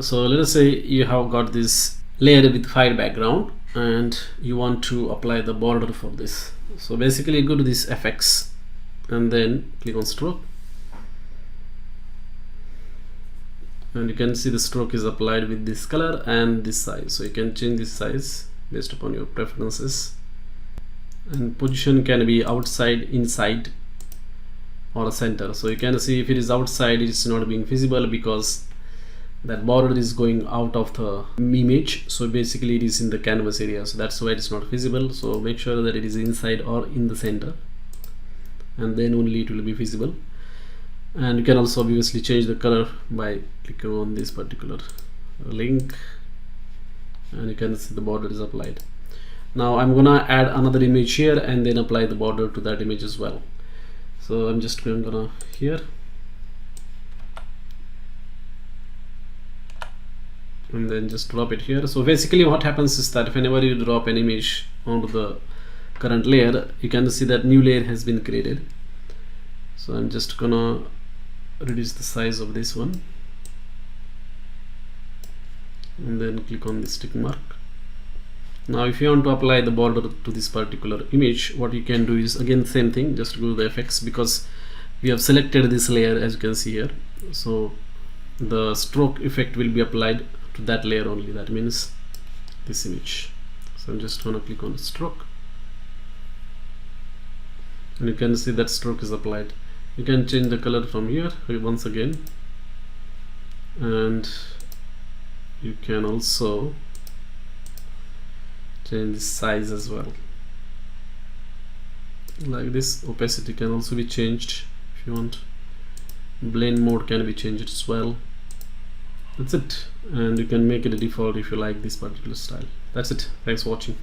So let us say you have got this layer with fire background and you want to apply the border for this. So basically go to this FX and then click on stroke, and you can see the stroke is applied with this color and this size. So you can change this size based upon your preferences, and position can be outside, inside, or a center. So you can see if it is outside, it is not being visible because that border is going out of the image. So basically it is in the canvas area, so that's why it is not visible. So make sure that it is inside or in the center, and then only it will be visible. And you can also obviously change the color by clicking on this particular link, and you can see the border is applied. Now I'm gonna add another image here and then apply the border to that image as well. So I'm just gonna here, and then just drop it here. So basically what happens is that whenever you drop an image onto the current layer, you can see that new layer has been created. So I'm just gonna reduce the size of this one and then click on this tick mark. Now if you want to apply the border to this particular image, what you can do is again same thing, just go to the FX, because we have selected this layer as you can see here. So the stroke effect will be applied to that layer only, that means this image. So I'm just gonna click on stroke, and you can see that stroke is applied. You can change the color from here once again, and you can also change the size as well, like this. Opacity can also be changed if you want. Blend mode can be changed as well. That's it, and you can make it a default if you like this particular style. That's it. Thanks for watching.